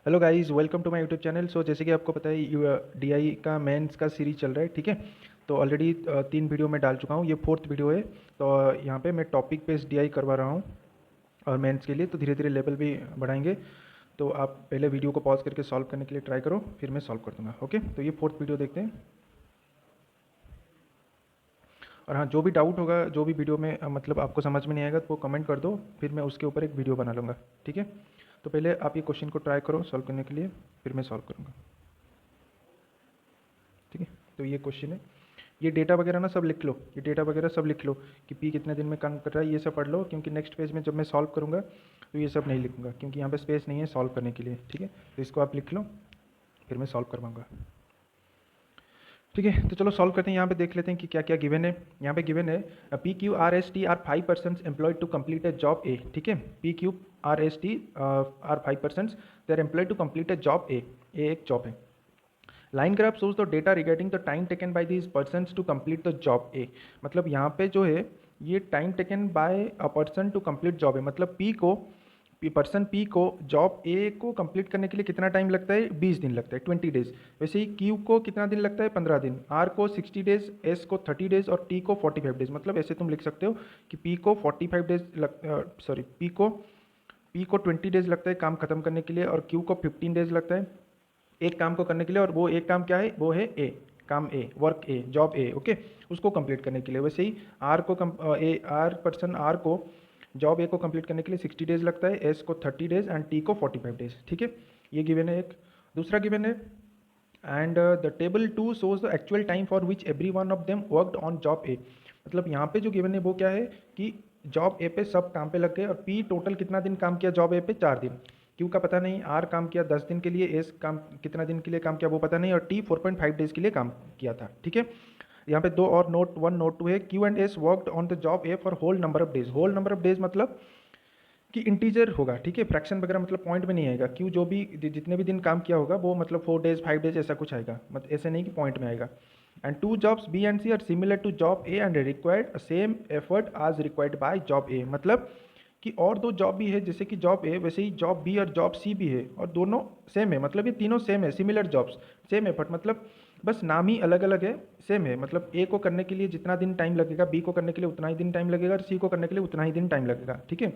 Hello guys, welcome to my YouTube channel. So जैसे कि आपको पता है डीआई का मेंस का सीरीज चल रहा है, ठीक है। तो ऑलरेडी 3 वीडियो मैं डाल चुका हूँ, ये 4th वीडियो है। तो यहाँ पे मैं टॉपिक बेस्ड डीआई करवा रहा हूँ और मेंस के लिए। तो धीरे धीरे लेवल भी बढ़ाएंगे। तो आप पहले वीडियो को पॉज करके सॉल्व करने के लिए ट्राई करो, फिर मैं सॉल्व कर दूंगा। ओके, तो ये 4th वीडियो देखते हैं। और हाँ, जो भी डाउट होगा, जो भी वीडियो में मतलब आपको समझ में नहीं आएगा तो वो कमेंट कर दो, फिर मैं उसके ऊपर एक वीडियो बना लूँगा, ठीक है। तो पहले आप ये क्वेश्चन को ट्राई करो सॉल्व करने के लिए, फिर मैं सॉल्व करूँगा, ठीक है। तो ये क्वेश्चन है, ये डेटा वगैरह ना सब लिख लो, ये डेटा वगैरह सब लिख लो कि पी कितने दिन में काम कर रहा है, ये सब पढ़ लो। क्योंकि नेक्स्ट पेज में जब मैं सॉल्व करूँगा तो ये सब नहीं लिखूंगा, क्योंकि यहाँ पे स्पेस नहीं है सॉल्व करने के लिए, ठीक है। तो इसको आप लिख लो, फिर मैं सॉल्व करवाऊँगा, ठीक है। तो चलो सॉल्व करते हैं। यहाँ पे देख लेते हैं कि क्या क्या गिवन है। यहाँ पे गिवन है P Q R S T R 5% employed to complete a job A, ठीक है। P Q R S T R 5% they are employed to complete a job A, एक जॉब है। Line graph shows the data regarding the time taken by these persons to complete the job A। मतलब यहाँ पे जो है ये time taken by a person to complete job है। मतलब पर्सन पी को जॉब ए को कंप्लीट करने के लिए कितना टाइम लगता है? 20 दिन लगता है, 20 डेज। वैसे ही क्यू को कितना दिन लगता है? 15 दिन। आर को 60 डेज, एस को 30 डेज और टी को 45 डेज। मतलब ऐसे तुम लिख सकते हो कि पी को 45 डेज सॉरी पी को 20 डेज लगता है काम खत्म करने के लिए, और क्यू को 15 डेज लगता है एक काम को करने के लिए। और वो एक काम क्या है? वो है ए, काम ए, वर्क ए, जॉब ए, ओके, उसको कंप्लीट करने के लिए। वैसे ही आर को पर्सन आर को जॉब ए को कंप्लीट करने के लिए 60 डेज लगता है, एस को 30 डेज एंड टी को 45 डेज, ठीक है। ये गिवन है एक। दूसरा गिवन है and the table 2 shows the actual time for which every one of them worked on job A. मतलब यहाँ पे जो गिवन है वो क्या है कि जॉब ए पे सब काम पे लग गए, और पी टोटल कितना दिन काम किया जॉब ए पे? 4 दिन। क्यू का पता नहीं, आर काम किया 10 दिन के लिए, एस काम कितना दिन के लिए काम किया वो पता नहीं, और टी 4.5 डेज के लिए काम किया था, ठीक है। यहाँ पे दो और नोट 1 नोट 2 है। Q and S worked on the job A for whole number of days. Whole number of days मतलब कि इंटीजर होगा, ठीक है, फ्रैक्शन वगैरह मतलब पॉइंट में नहीं आएगा। क्यों जो भी जितने भी दिन काम किया होगा वो मतलब 4 डेज 5 डेज ऐसा कुछ आएगा, मतलब ऐसे नहीं कि पॉइंट में आएगा। And two jobs B and C are similar to job A and required same effort as required by job A. मतलब कि और दो जॉब भी है जैसे कि जॉब ए, वैसे ही जॉब बी और जॉब सी भी है, और दोनों सेम है। मतलब ये तीनों सेम है, सिमिलर जॉब्स, सेम एफर्ट, मतलब बस नाम ही अलग अलग है, सेम है। मतलब ए को करने के लिए जितना दिन टाइम लगेगा, बी को करने के लिए उतना ही दिन टाइम लगेगा, और सी को करने के लिए उतना ही दिन टाइम लगेगा, ठीक है।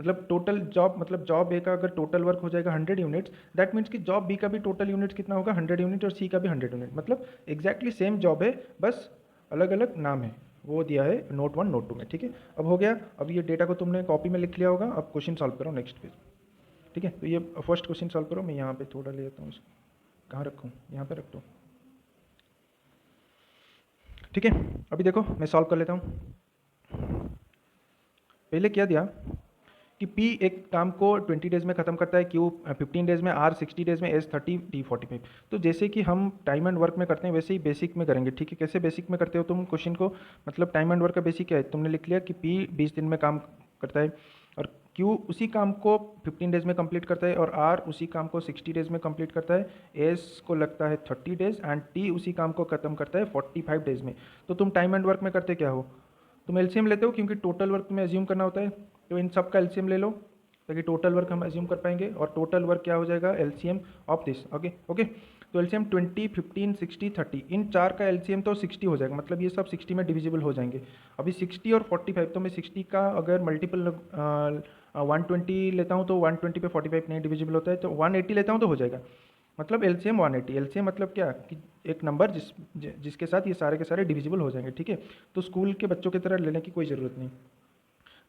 मतलब टोटल जॉब, मतलब जॉब ए का अगर टोटल वर्क हो जाएगा 100 यूनिट्स, दैट मीन्स कि जॉब बी का भी टोटल यूनिट्स कितना होगा? 100 यूनिट, और सी का भी 100 यूनिट। मतलब एग्जैक्टली सेम जॉब है, बस अलग अलग नाम है। वो दिया है नोट 1 नोट 2 में, ठीक है। अब हो गया। अब ये डेटा को तुमने कॉपी में लिख लिया होगा। अब क्वेश्चन सॉल्व करो नेक्स्ट पेज, ठीक है। तो ये फर्स्ट क्वेश्चन सॉल्व करो। मैं यहाँ पे थोड़ा ले लेता हूँ इसको, कहाँ रखूँ? यहाँ पे रख दो, ठीक है। अभी देखो मैं सॉल्व कर लेता हूँ। पहले क्या दिया कि P एक काम को 20 डेज में खत्म करता है, Q 15 डेज में, R 60 डेज में, S 30, T 45। तो जैसे कि हम टाइम एंड वर्क में करते हैं वैसे ही बेसिक में करेंगे, ठीक है। कैसे बेसिक में करते हो तुम क्वेश्चन को? मतलब टाइम एंड वर्क का बेसिक क्या है? तुमने लिख लिया कि P 20 दिन में काम करता है, और Q उसी काम को 15 डेज में कंप्लीट करता है, और R उसी काम को 60 डेज में कंप्लीट करता है, S को लगता है 30 डेज एंड T उसी काम को खत्म करता है 45 डेज में। तो तुम टाइम एंड वर्क में करते क्या हो? तुम एलसीएम लेते हो, क्योंकि टोटल वर्क में एज्यूम करना होता है। तो इन सब का एलसीएम ले लो ताकि टोटल वर्क हम एज्यूम कर पाएंगे, और टोटल वर्क क्या हो जाएगा? LCM of this, okay okay. तो एलसीएम 20, 15, 60, 30, इन चार का एलसीएम तो 60 हो जाएगा। मतलब ये सब 60 में डिविजिबल हो जाएंगे। अभी 60 और 45, तो मैं 60 का अगर मल्टीपल 120 लेता हूँ तो 120 पे 45 नहीं डिविजिबल होता है, तो 180 लेता हूँ तो हो जाएगा। मतलब एलसीएम 180। एलसीएम मतलब क्या कि एक नंबर जिसके साथ ये सारे के सारे डिविजिबल हो जाएंगे, ठीक है। तो स्कूल के बच्चों की तरह लेने की कोई ज़रूरत नहीं।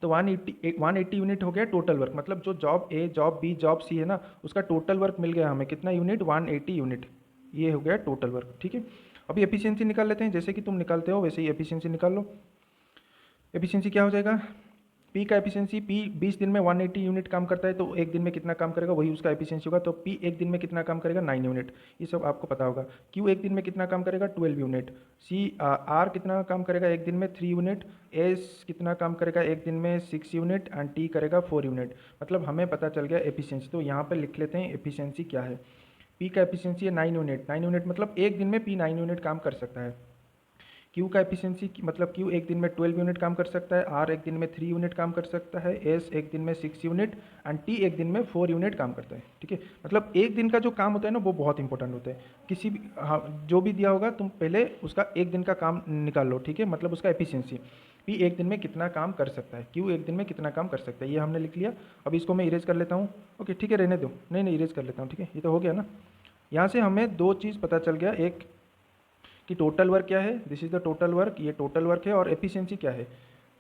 तो 180 यूनिट हो गया टोटल वर्क। मतलब जो job A, job B, job C है ना, उसका टोटल वर्क मिल गया हमें कितना यूनिट? 180 यूनिट। ये हो गया टोटल वर्क, ठीक है। अभी एफिशिएंसी निकाल लेते हैं, जैसे कि तुम निकालते हो वैसे ही एफिशिएंसी निकाल लो। एफिशिएंसी क्या हो जाएगा? पी का एफिशिएंसी, पी 20 दिन में 180 यूनिट काम करता है, तो एक दिन में कितना काम करेगा वही उसका एफिशिएंसी होगा। तो पी एक दिन में कितना काम करेगा? 9 यूनिट। ये सब आपको पता होगा। क्यू एक दिन में कितना काम करेगा? 12 यूनिट। सी आर कितना काम करेगा एक दिन में? 3 यूनिट। एस कितना काम करेगा एक दिन में? 6 यूनिट। एंड टी करेगा 4 यूनिट। मतलब हमें पता चल गया एफिशिएंसी। तो यहाँ पर लिख लेते हैं एफिशिएंसी क्या है। पी का एफिशिएंसी है 9 यूनिट। 9 यूनिट मतलब एक दिन में पी 9 यूनिट काम कर सकता है। क्यू का एफिशिएंसी मतलब क्यू एक दिन में 12 यूनिट काम कर सकता है, आर एक दिन में 3 यूनिट काम कर सकता है, एस एक दिन में 6 यूनिट एंड टी एक दिन में 4 यूनिट काम करता है। ठीक है, मतलब एक दिन का जो काम होता है ना वो बहुत इंपॉर्टेंट होता है। किसी भी, हाँ, जो भी दिया होगा तुम पहले उसका एक दिन का काम निकाल लो। ठीक है, मतलब उसका एफिशिएंसी पी एक दिन में कितना काम कर सकता है, क्यू एक दिन में कितना काम कर सकता है, ये हमने लिख लिया। अब इसको मैं इरेज कर लेता हूँ। ओके ठीक है, रहने दो, नहीं नहीं इरेज कर लेता हूँ। ठीक है, ये तो हो गया ना। यहाँ से हमें दो चीज़ पता चल गया, एक कि टोटल वर्क क्या है, this is the total work, ये टोटल वर्क है, और एफिशिएंसी क्या है,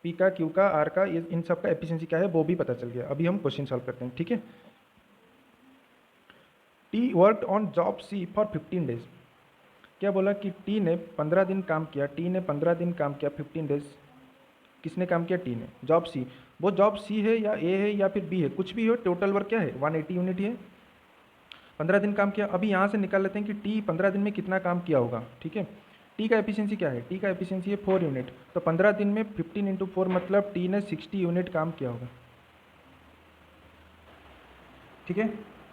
पी का, क्यू का, आर का, ये इन सब का एफिशिएंसी क्या है वो भी पता चल गया। अभी हम क्वेश्चन सॉल्व करते हैं। ठीक है, T worked on job C for 15 days. क्या बोला कि टी ने 15 दिन काम किया, टी ने 15 दिन काम किया, 15 डेज। किसने काम किया, टी ने। जॉब सी, वो जॉब सी है या ए है या फिर बी है, कुछ भी हो, टोटल वर्क क्या है 180 यूनिट है। 15 दिन काम किया। अभी यहाँ से निकाल लेते हैं कि टी 15 दिन में कितना काम किया होगा। ठीक है, टी का एफिशिएंसी क्या है, टी का एफिशिएंसी है 4 यूनिट, तो 15 दिन में 15 इंटू 4 मतलब टी ने 60 यूनिट काम किया होगा। ठीक है,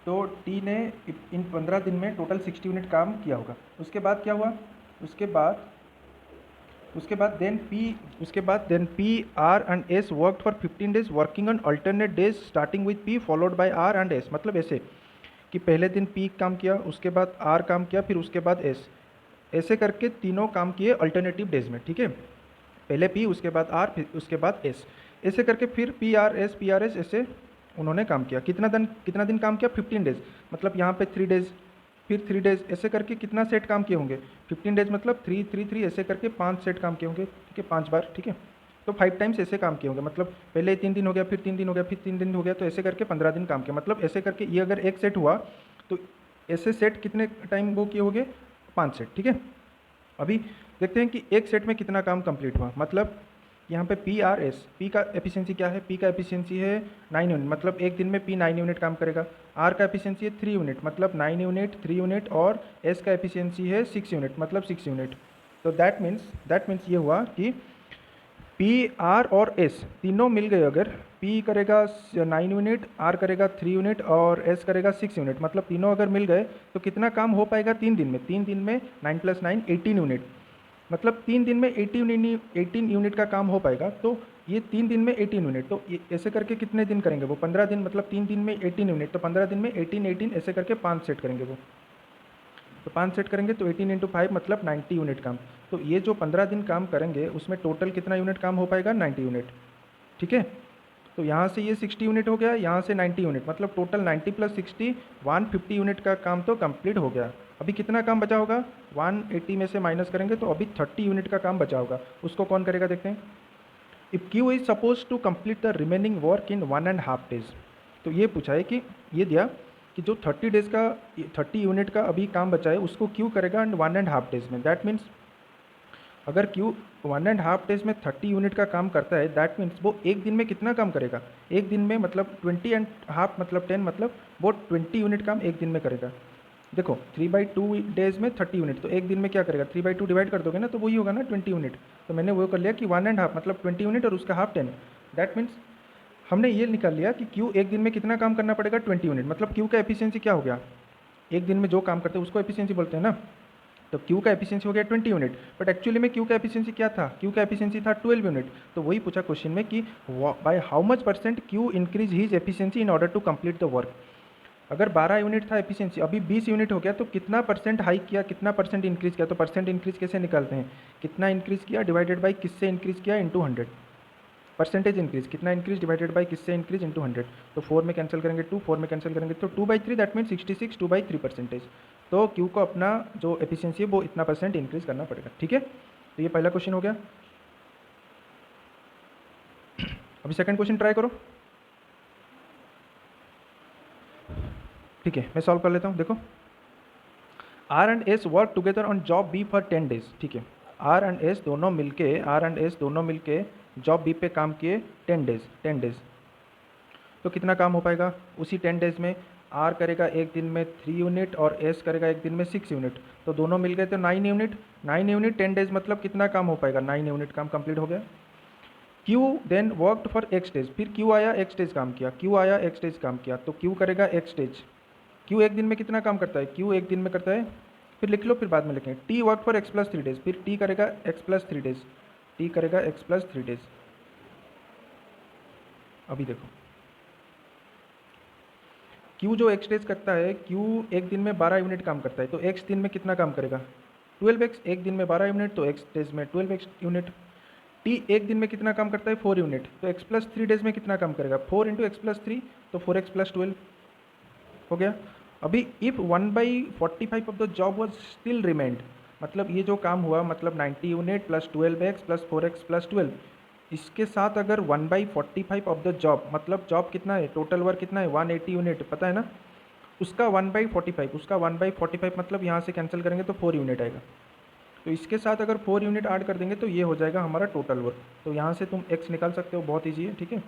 तो टी ने इन 15 दिन में टोटल 60 यूनिट काम किया होगा। उसके बाद क्या हुआ, उसके बाद then P R and S worked for 15 days working on alternate days starting with P followed by R and S. मतलब ऐसे कि पहले दिन पी काम किया, उसके बाद आर काम किया, फिर उसके बाद एस, ऐसे करके तीनों काम किए अल्टरनेटिव डेज में। ठीक है, पहले पी, उसके बाद आर, फिर उसके बाद एस, ऐसे करके फिर पी आर एस ऐसे उन्होंने काम किया। कितना दिन काम किया, 15 डेज, मतलब यहाँ पे 3 डेज, फिर 3 डेज, ऐसे करके कितना सेट काम किए होंगे, 15 डेज मतलब 3 3 3, ऐसे करके 5 सेट काम किए होंगे। ठीक है, 5 बार। ठीक है, तो 5 टाइम्स ऐसे काम किए होंगे, मतलब पहले 3 दिन हो गया, फिर 3 दिन हो गया, फिर 3 दिन हो गया, तो ऐसे करके 15 दिन काम किया। मतलब ऐसे करके ये अगर एक सेट हुआ तो ऐसे सेट कितने टाइम वो किए होंगे, 5 सेट। ठीक है, अभी देखते हैं कि एक सेट में कितना काम कंप्लीट हुआ। मतलब यहाँ पे पी आर एस, पी का एफिशिएंसी क्या है, पी का एफिशिएंसी है 9 यूनिट, मतलब एक दिन में पी 9 यूनिट काम करेगा। आर का एफिशिएंसी है 3 यूनिट, मतलब 9 यूनिट, 3 यूनिट, और एस का एफिशिएंसी है 6 यूनिट, मतलब 6 यूनिट। तो दैट मीन्स ये हुआ कि पी आर और एस तीनों मिल गए, अगर पी करेगा 9 यूनिट, आर करेगा 3 यूनिट और एस करेगा 6 यूनिट, मतलब तीनों अगर मिल गए तो कितना काम हो पाएगा 3 दिन में। 3 दिन में 9 + 9 18 यूनिट, मतलब 3 दिन में 18 यूनिट का काम हो पाएगा। तो ये 3 दिन में 18 यूनिट, तो ये ऐसे करके कितने दिन करेंगे वो, 15 दिन, मतलब 3 दिन में 18 यूनिट, तो 15 दिन में 18 ऐसे करके 5 सेट करेंगे वो। तो 5 सेट करेंगे तो 18 × 5 मतलब 90 यूनिट काम। तो ये जो 15 दिन काम करेंगे उसमें टोटल कितना यूनिट काम हो पाएगा, 90 यूनिट। ठीक है, तो यहाँ से ये 60 यूनिट हो गया, यहाँ से 90 यूनिट, मतलब टोटल 90 + 60 150 यूनिट का काम तो कंप्लीट हो गया। अभी कितना काम बचा होगा, 180 में से माइनस करेंगे तो अभी 30 यूनिट का काम बचा होगा। उसको कौन करेगा देखते हैं। If Q is suppose to complete the remaining work in 1.5 days, तो ये पूछा है कि ये दिया कि जो 30 डेज का 30 यूनिट का अभी काम बचा है उसको क्यू करेगा एंड 1.5 डेज में। दैट मीन्स अगर क्यू 1.5 डेज में 30 यूनिट का काम करता है, दैट मीन्स वो एक दिन में कितना काम करेगा, एक दिन में मतलब 20.5 मतलब 10, मतलब वो 20 यूनिट काम एक दिन में करेगा। देखो 3/2 डेज में 30 यूनिट, तो एक दिन में क्या करेगा, 3/2 डिवाइड कर दोगे ना तो वही होगा ना 20 यूनिट। तो मैंने वो कर लिया कि 1.5 मतलब 20 यूनिट और उसका हाफ 10। दैट मीन्स हमने ये निकाल लिया कि क्यू एक दिन में कितना काम करना पड़ेगा, 20 यूनिट। मतलब क्यू का एफिशिएंसी क्या हो गया, एक दिन में जो काम करते हैं उसको एफिशिएंसी बोलते हैं ना। तो क्यू का एफिशिएंसी हो गया 20 यूनिट, बट एक्चुअली में क्यू का एफिशिएंसी क्या था, क्यू का एफिशिएंसी था 12 यूनिट। तो वही पूछा क्वेश्चन में कि by how much % Q increase his efficiency in order to complete the work. अगर 12 यूनिट था एफिशिएंसी, अभी 20 यूनिट हो गया, तो कितना % हाइक किया, कितना % इंक्रीज किया। तो परसेंट इंक्रीज कैसे निकालते हैं, कितना इंक्रीज किया डिवाइडेड बाई किससे इंक्रीज किया इंटू 100। परसेंटेज इंक्रीज, कितना इंक्रीज डिवाइडेड बाई किससे इंक्रीज इंटू 100। तो 4 में कैंसिल करेंगे 2, 4 में कैंसिल करेंगे तो 2/3, दैट मीन 66, 2/3%। तो क्यू को अपना जो एफिशिएंसी है वो इतना % इंक्रीज करना पड़ेगा। ठीक है, तो ये पहला क्वेश्चन हो गया। अभी सेकंड क्वेश्चन ट्राई करो। ठीक है, मैं सॉल्व कर लेता हूँ। देखो, R and S work together on job B for 10 days. ठीक है, आर एंड एस दोनों मिलके जॉब बी पे काम किए 10 डेज। तो कितना काम हो पाएगा उसी 10 डेज में, आर करेगा एक दिन में 3 यूनिट और एस करेगा एक दिन में 6 यूनिट, तो दोनों मिल गए तो 9 यूनिट। 9 यूनिट 10 डेज मतलब कितना काम हो पाएगा, 9 यूनिट काम कंप्लीट हो गया। Q then worked for X days, फिर क्यू आया एक्स डेज काम किया, तो क्यू करेगा एक्स डेज। क्यू एक दिन में कितना काम करता है, क्यू एक दिन में करता है फिर लिख लो, फिर बाद में लिखेंगे। T work for x+3 days, फिर टी करेगा x+3 डेज, टी करेगा x+3 डेज। अभी देखो क्यू जो x डेज करता है, क्यू एक दिन में 12 यूनिट काम करता है, तो x दिन में कितना काम करेगा 12x, एक दिन में 12 यूनिट तो x डेज में 12x यूनिट। टी एक दिन में कितना काम करता है 4 यूनिट, तो x+3 डेज में कितना काम करेगा 4 इंटू x+3, तो 4x+12 हो गया। अभी if 1/45 of the job was still remained, मतलब ये जो काम हुआ मतलब 90 unit plus 12x plus 4x plus 12, इसके साथ अगर 1/45 ऑफ द जॉब, मतलब जॉब कितना है, टोटल वर्क कितना है 180 यूनिट, पता है ना, उसका 1/45, उसका 1/45 मतलब यहाँ से कैंसिल करेंगे तो 4 यूनिट आएगा। तो इसके साथ अगर 4 यूनिट ऐड कर देंगे तो ये हो जाएगा हमारा टोटल वर्क। तो यहाँ से तुम x निकाल सकते हो, बहुत ईजी है, ठीक है।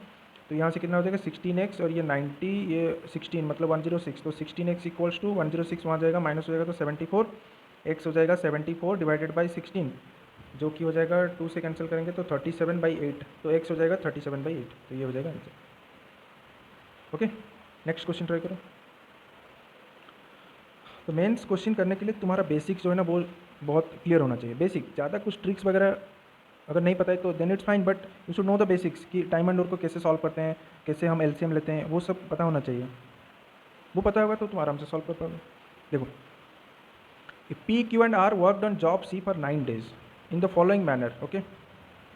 तो यहाँ से कितना हो जाएगा 16x और ये 90, ये 16 मतलब 106, तो 16x इक्वल्स टू 106 वहाँ जाएगा, माइनस हो जाएगा तो 74, x हो जाएगा 74 डिवाइडेड बाई 16, जो कि हो जाएगा 2 से कैंसिल करेंगे तो 37/8, तो x हो जाएगा 37/8, तो ये हो जाएगा answer. Okay, next question try करो। तो मेंस क्वेश्चन करने के लिए तुम्हारा बेसिक जो है ना वो बहुत क्लियर होना चाहिए, बेसिक, ज़्यादा कुछ ट्रिक्स वगैरह अगर नहीं पता है तो then it's fine, but you should know the basics कि टाइम एंड को कैसे सॉल्व करते हैं, कैसे हम एलसीएम लेते हैं, वो सब पता होना चाहिए। वो पता होगा तो तुम आराम से सॉल्व कर पाओगे। देखो, P Q and R worked on job C for 9 days in the following manner. Okay,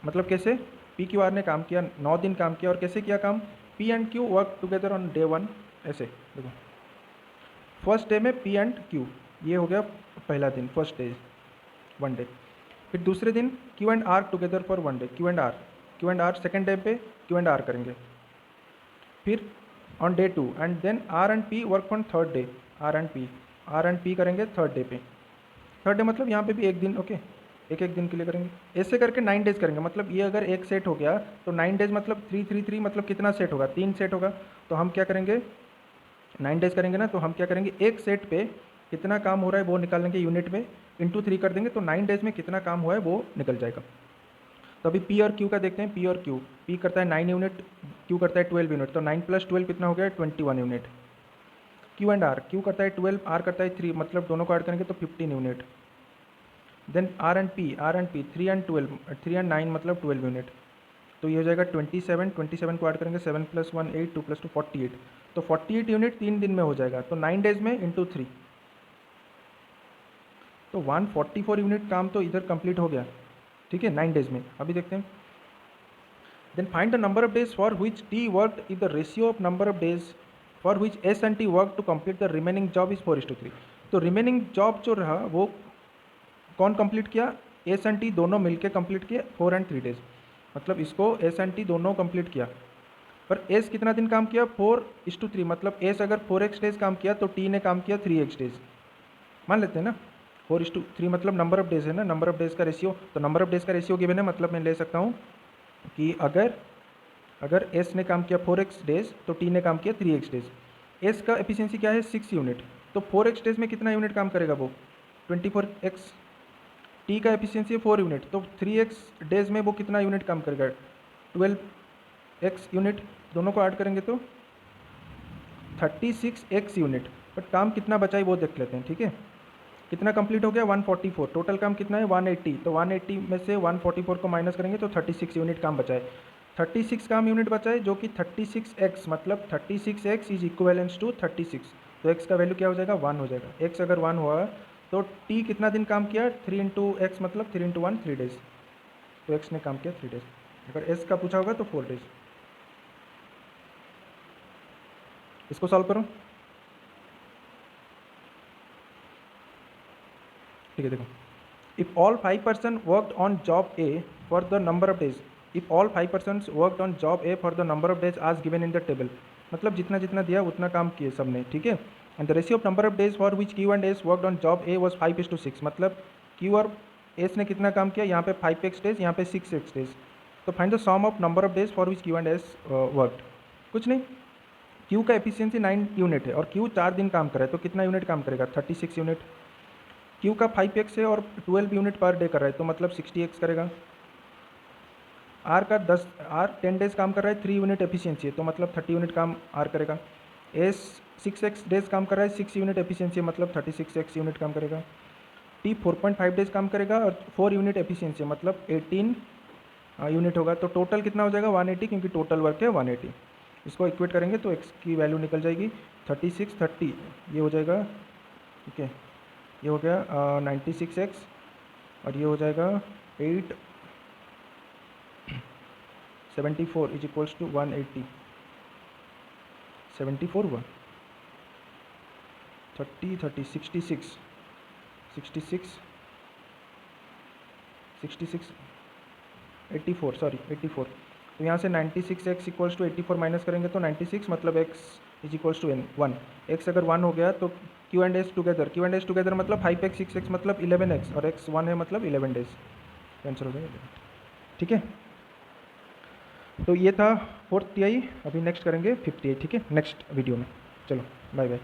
मतलब कैसे पी क्यू आर ने काम किया, 9 दिन काम किया, और कैसे किया काम, P and Q work together on day 1, ऐसे देखो। फर्स्ट डे में पी एंड क्यू, ये हो गया पहला दिन, फर्स्ट डे 1 डे। फिर दूसरे दिन Q and R together for 1 day, Q and R second day पे क्यू एंड आर करेंगे। फिर on day 2 and then R and P work on third day, R and P करेंगे third day पे। Third day मतलब यहाँ पे भी एक दिन, ओके, एक दिन के लिए करेंगे। ऐसे करके 9 डेज करेंगे, मतलब ये अगर एक सेट हो गया तो 9 डेज मतलब 3 मतलब कितना सेट होगा, 3 सेट होगा। तो हम क्या करेंगे, 9 डेज करेंगे ना, तो हम क्या करेंगे, एक सेट पे कितना काम हो रहा है वो निकाल लेंगे यूनिट में, इंटू 3 कर देंगे, तो 9 डेज में कितना काम हुआ है वो निकल जाएगा। तो अभी पी और क्यू का देखते हैं, पी और क्यू, पी करता है 9 यूनिट, क्यू करता है 12 यूनिट, तो 9 + 12 कितना हो गया 21 unit. Q and R, Q करता है 12, आर करता है 3, मतलब दोनों को ऐड करेंगे तो 15 unit. Then R and P 3 and 12, 3 and 9 मतलब 12 यूनिट, तो ये हो जाएगा 27 को ऐड करेंगे, 7 + 1 8, 2 + 2 48, तो 48 यूनिट 3 दिन में हो जाएगा, तो 9 डेज में इंटू 3, तो 144 यूनिट काम तो इधर कंप्लीट हो गया, ठीक है, 9 डेज में। अभी देखते हैं, then find the number of days for which T work is the ratio of number of days for which S and T work to complete the remaining job is 4:3। तो remaining job जो रहा वो कौन complete किया, S and T दोनों मिलके complete किए 4 and 3 days, मतलब इसको एस एंड टी दोनों कंप्लीट किया। पर एस कितना दिन काम किया 4:3, मतलब एस अगर 4x डेज काम किया तो टी ने काम किया 3x डेज, मान लेते हैं ना। 4:3 मतलब नंबर ऑफ डेज है ना, नंबर ऑफ डेज का रेशियो, तो नंबर ऑफ डेज का रेशियो गिवन है, मतलब मैं ले सकता हूँ कि अगर एस ने काम किया 4x डेज तो टी ने काम किया 3x डेज। एस का एफिशिएंसी क्या है 6 यूनिट, तो 4x डेज में कितना यूनिट काम करेगा वो 24x। टी का एफिशिएंसी है 4 यूनिट, तो 3x डेज में वो कितना यूनिट काम करेगा 12x यूनिट, दोनों को ऐड करेंगे तो 36x यूनिट। बट काम कितना बचा है वो देख लेते हैं, ठीक है। कितना कंप्लीट हो गया 144, टोटल काम कितना है 180, तो 180 में से 144 को माइनस करेंगे तो 36 यूनिट काम बचा है, 36 काम यूनिट बचा है, जो कि 36x, मतलब 36x इज इक्वलेंस टू 36, तो x का वैल्यू क्या हो जाएगा 1 हो जाएगा। x अगर 1 हुआ तो t कितना दिन काम किया 3 इंटू एक्स, मतलब 3 इंटू 1 3 डेज, तो x ने काम किया 3 डेज। अगर s का पूछा होगा तो 4 डेज। इसको सॉल्व करो, ठीक है। देखो, if all 5 person worked on job A for the number of days, if all 5 person worked on job A for the number of days आज गिवन इन द टेबल, मतलब जितना जितना दिया उतना काम किए सबने, ठीक है। And the ratio of number of days for which Q and S worked on job A was 5:6, मतलब क्यू और एस ने कितना काम किया, यहाँ पे 5x डेज, यहाँ पे 6x डेज। तो find the sum of number of days for which Q and S worked, कुछ नहीं, क्यू का एफिशिएंसी 9 यूनिट है और क्यू 4 दिन काम करे तो कितना यूनिट काम करेगा 36 यूनिट। क्यू का 5x है और 12 यूनिट पर डे कर रहा है तो मतलब 60x करेगा। आर का 10 डेज काम कर रहा है, 3 यूनिट एफिशिएंसी है तो मतलब 30 यूनिट काम आर करेगा। एस 6x डेज काम कर रहा है, 6 यूनिट एफिशिएंसी है मतलब 36x यूनिट काम करेगा। टी 4.5 डेज काम करेगा और 4 यूनिट एफिशिएंसी मतलब 18 यूनिट होगा। तो टोटल कितना हो जाएगा 180, क्योंकि टोटल वर्क है 180। इसको इक्वेट करेंगे तो एक्स की वैल्यू निकल जाएगी 36 30, ये हो जाएगा, ठीक है, ये हो गया 96x और ये हो जाएगा 874 इज इक्वल्स टू 180। 74 हुआ, 30 30 66 66 66 84, सॉरी 84। तो यहाँ से 96x इक्वल्स टू 84 माइनस करेंगे तो 96 मतलब x is equals to 1। x अगर 1 हो गया तो q and s together, q and s together मतलब 5x 6x मतलब 11x और x 1 है मतलब 11 डेज, आंसर हो जाएगा 11। ठीक है, तो ये था 4th TI। अभी नेक्स्ट करेंगे 5th TI, ठीक है, नेक्स्ट वीडियो में। चलो बाय बाय।